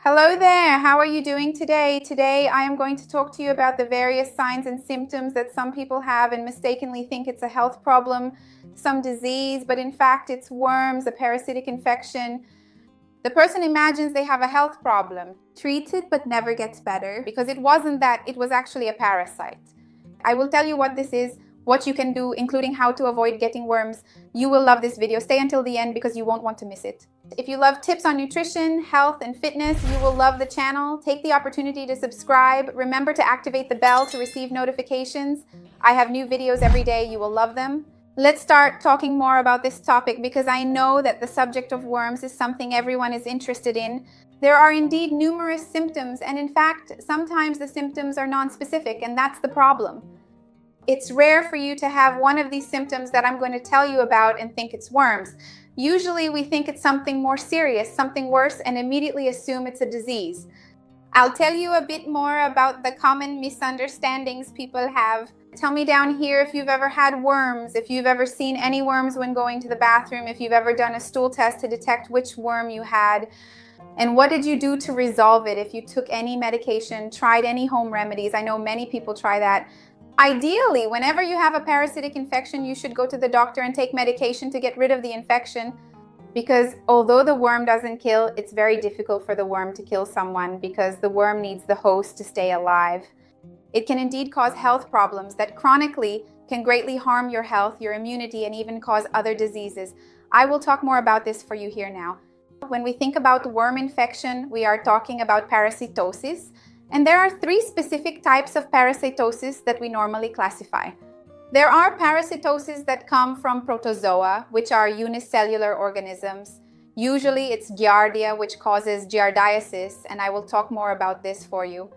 Hello there, how are you doing today? Today I am going to talk to you about the various signs and symptoms that some people have and mistakenly think it's a health problem, some disease, but in fact it's worms, a parasitic infection. The person imagines they have a health problem, treats it but never gets better because it wasn't that, it was actually a parasite. I will tell you what this is, what you can do, including how to avoid getting worms. You will love this video. Stay until the end because you won't want to miss it. If you love tips on nutrition, health, and fitness, you will love the channel. Take the opportunity to subscribe. Remember to activate the bell to receive notifications. I have new videos every day. You will love them. Let's start talking more about this topic because I know that the subject of worms is something everyone is interested in. There are indeed numerous symptoms, and in fact, sometimes the symptoms are non-specific, and that's the problem. It's rare for you to have one of these symptoms that I'm going to tell you about and think it's worms. Usually we think it's something more serious, something worse, and immediately assume it's a disease. I'll tell you a bit more about the common misunderstandings people have. Tell me down here if you've ever had worms, if you've ever seen any worms when going to the bathroom, if you've ever done a stool test to detect which worm you had, and what did you do to resolve it, if you took any medication, tried any home remedies. I know many people try that. Ideally, whenever you have a parasitic infection, you should go to the doctor and take medication to get rid of the infection, because although the worm doesn't kill, it's very difficult for the worm to kill someone because the worm needs the host to stay alive. It can indeed cause health problems that chronically can greatly harm your health, your immunity, and even cause other diseases. I will talk more about this for you here now. When we think about worm infection, we are talking about parasitosis. And there are three specific types of parasitosis that we normally classify. There are parasitoses that come from protozoa, which are unicellular organisms. Usually it's Giardia, which causes giardiasis, and I will talk more about this for you.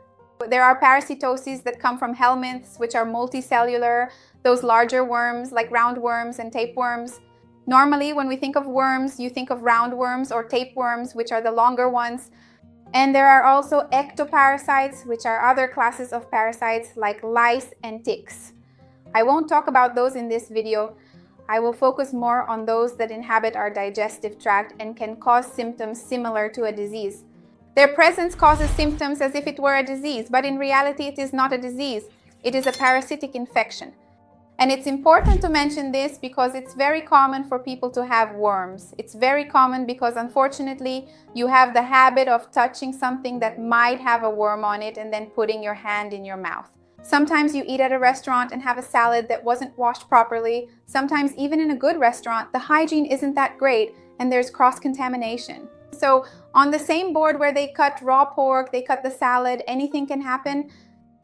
There are parasitoses that come from helminths, which are multicellular, those larger worms like roundworms and tapeworms. Normally, when we think of worms, you think of roundworms or tapeworms, which are the longer ones. And there are also ectoparasites, which are other classes of parasites like lice and ticks. I won't talk about those in this video. I will focus more on those that inhabit our digestive tract and can cause symptoms similar to a disease. Their presence causes symptoms as if it were a disease, but in reality it is not a disease. It is a parasitic infection. And it's important to mention this because it's very common for people to have worms. It's very common because unfortunately you have the habit of touching something that might have a worm on it and then putting your hand in your mouth. Sometimes you eat at a restaurant and have a salad that wasn't washed properly. Sometimes even in a good restaurant, the hygiene isn't that great and there's cross-contamination. So on the same board where they cut raw pork, they cut the salad, anything can happen.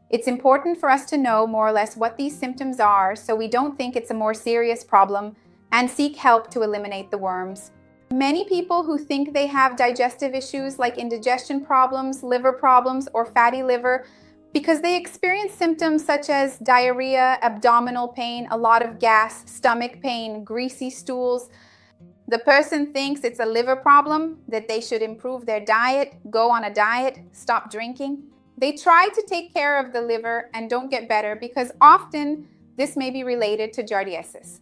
It's important for us to know more or less what these symptoms are so we don't think it's a more serious problem and seek help to eliminate the worms. Many people who think they have digestive issues like indigestion problems, liver problems, or fatty liver because they experience symptoms such as diarrhea, abdominal pain, a lot of gas, stomach pain, greasy stools. The person thinks it's a liver problem, that they should improve their diet, go on a diet, stop drinking. They try to take care of the liver and don't get better because often this may be related to giardiasis.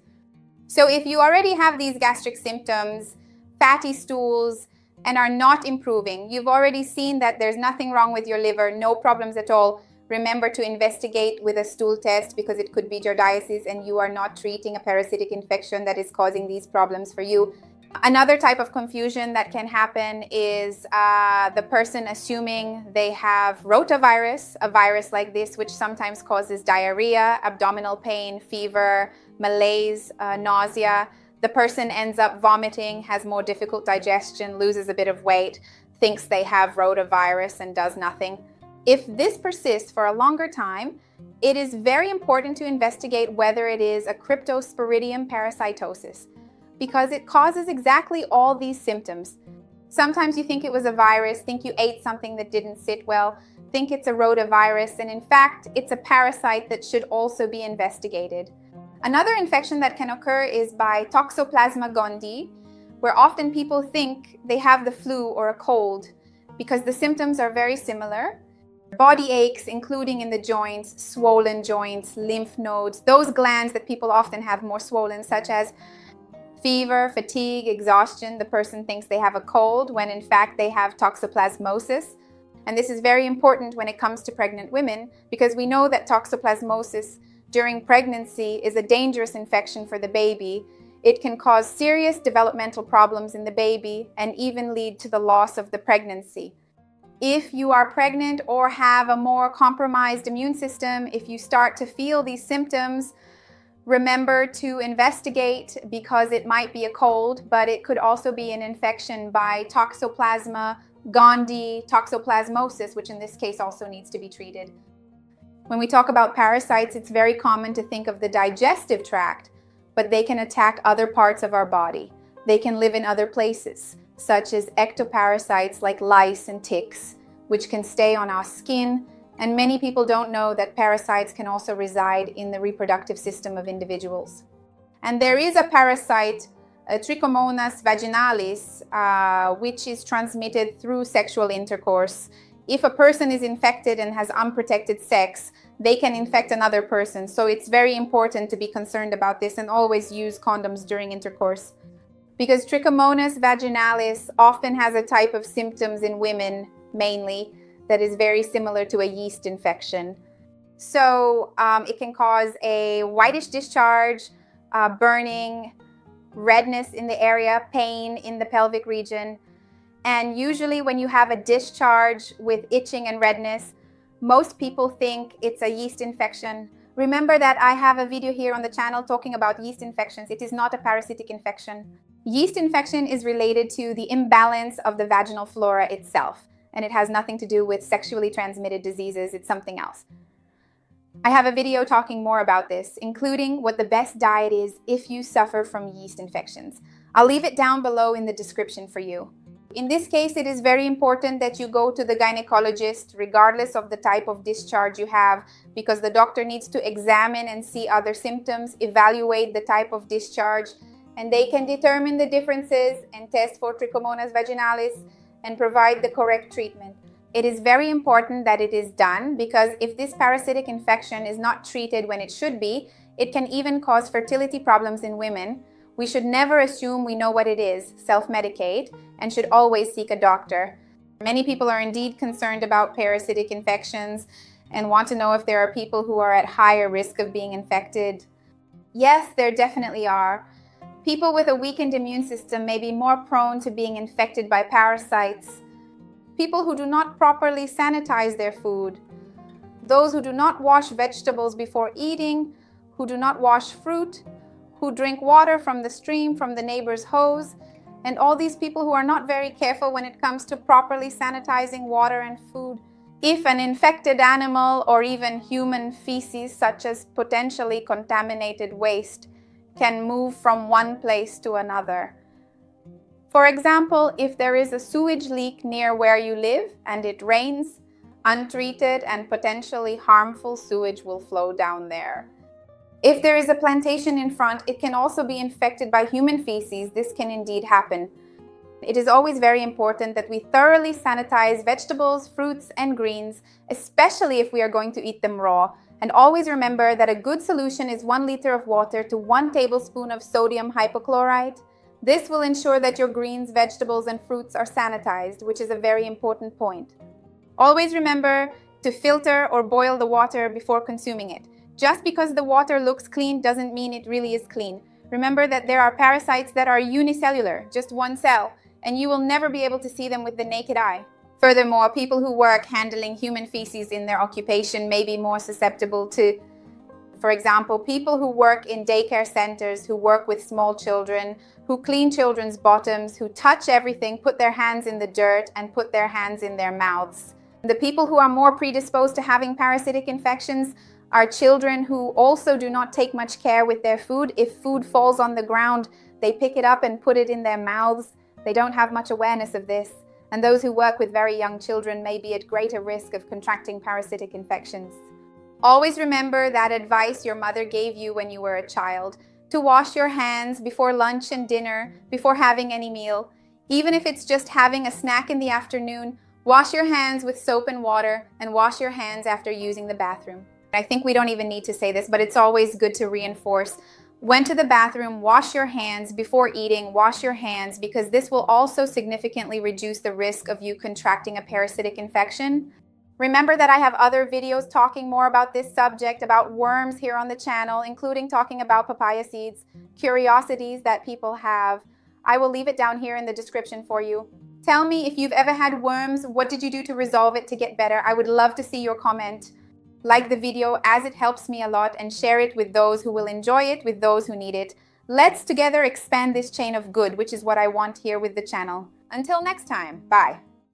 So if you already have these gastric symptoms, fatty stools, and are not improving, you've already seen that there's nothing wrong with your liver, no problems at all, remember to investigate with a stool test because it could be giardiasis and you are not treating a parasitic infection that is causing these problems for you. Another type of confusion that can happen is the person assuming they have rotavirus, a virus like this, which sometimes causes diarrhea, abdominal pain, fever, malaise, nausea. The person ends up vomiting, has more difficult digestion, loses a bit of weight, thinks they have rotavirus and does nothing. If this persists for a longer time, it is very important to investigate whether it is a Cryptosporidium parasitosis, because it causes exactly all these symptoms. Sometimes you think it was a virus, think you ate something that didn't sit well, think it's a rotavirus, and in fact, it's a parasite that should also be investigated. Another infection that can occur is by Toxoplasma gondii, where often people think they have the flu or a cold because the symptoms are very similar. Body aches, including in the joints, swollen joints, lymph nodes, those glands that people often have more swollen, such as fever, fatigue, exhaustion. The person thinks they have a cold when in fact they have toxoplasmosis. And this is very important when it comes to pregnant women because we know that toxoplasmosis during pregnancy is a dangerous infection for the baby. It can cause serious developmental problems in the baby and even lead to the loss of the pregnancy. If you are pregnant or have a more compromised immune system, if you start to feel these symptoms, remember to investigate because it might be a cold, but it could also be an infection by Toxoplasma gondii toxoplasmosis, which in this case also needs to be treated. When we talk about parasites, it's very common to think of the digestive tract, but they can attack other parts of our body. They can live in other places, such as ectoparasites like lice and ticks, which can stay on our skin. And many people don't know that parasites can also reside in the reproductive system of individuals. And there is a parasite, Trichomonas vaginalis, which is transmitted through sexual intercourse. If a person is infected and has unprotected sex, they can infect another person. So it's very important to be concerned about this and always use condoms during intercourse. Because Trichomonas vaginalis often has a type of symptoms in women, mainly, that is very similar to a yeast infection. So it can cause a whitish discharge, burning, redness in the area, pain in the pelvic region. And usually when you have a discharge with itching and redness, most people think it's a yeast infection. Remember that I have a video here on the channel talking about yeast infections. It is not a parasitic infection. Yeast infection is related to the imbalance of the vaginal flora itself, and it has nothing to do with sexually transmitted diseases. It's something else. I have a video talking more about this, including what the best diet is if you suffer from yeast infections. I'll leave it down below in the description for you. In this case, it is very important that you go to the gynecologist regardless of the type of discharge you have, because the doctor needs to examine and see other symptoms, evaluate the type of discharge, and they can determine the differences and test for Trichomonas vaginalis and provide the correct treatment. It is very important that it is done because if this parasitic infection is not treated when it should be, it can even cause fertility problems in women. We should never assume we know what it is, self-medicate, and should always seek a doctor. Many people are indeed concerned about parasitic infections and want to know if there are people who are at higher risk of being infected. Yes, there definitely are. People with a weakened immune system may be more prone to being infected by parasites. People who do not properly sanitize their food, those who do not wash vegetables before eating, who do not wash fruit, who drink water from the stream, from the neighbor's hose, and all these people who are not very careful when it comes to properly sanitizing water and food. If an infected animal or even human feces, such as potentially contaminated waste, can move from one place to another. For example, if there is a sewage leak near where you live and it rains, untreated and potentially harmful sewage will flow down there. If there is a plantation in front, it can also be infected by human feces. This can indeed happen. It is always very important that we thoroughly sanitize vegetables, fruits, and greens, especially if we are going to eat them raw. And always remember that a good solution is 1 liter of water to 1 tablespoon of sodium hypochlorite. This will ensure that your greens, vegetables, and fruits are sanitized, which is a very important point. Always remember to filter or boil the water before consuming it. Just because the water looks clean doesn't mean it really is clean. Remember that there are parasites that are unicellular, just one cell, and you will never be able to see them with the naked eye. Furthermore, people who work handling human feces in their occupation may be more susceptible to, for example, people who work in daycare centers, who work with small children, who clean children's bottoms, who touch everything, put their hands in the dirt, and put their hands in their mouths. The people who are more predisposed to having parasitic infections are children who also do not take much care with their food. If food falls on the ground, they pick it up and put it in their mouths. They don't have much awareness of this. And those who work with very young children may be at greater risk of contracting parasitic infections. Always remember that advice your mother gave you when you were a child, to wash your hands before lunch and dinner, before having any meal. Even if it's just having a snack in the afternoon, wash your hands with soap and water and wash your hands after using the bathroom. I think we don't even need to say this, but it's always good to reinforce. went to the bathroom, wash your hands before eating, wash your hands, because this will also significantly reduce the risk of you contracting a parasitic infection. Remember that I have other videos talking more about this subject, about worms here on the channel, including talking about papaya seeds, curiosities that people have. I will leave it down here in the description for you. Tell me if you've ever had worms, what did you do to resolve it to get better? I would love to see your comment. Like the video as it helps me a lot, and share it with those who will enjoy it, with those who need it. Let's together expand this chain of good, which is what I want here with the channel. Until next time, bye.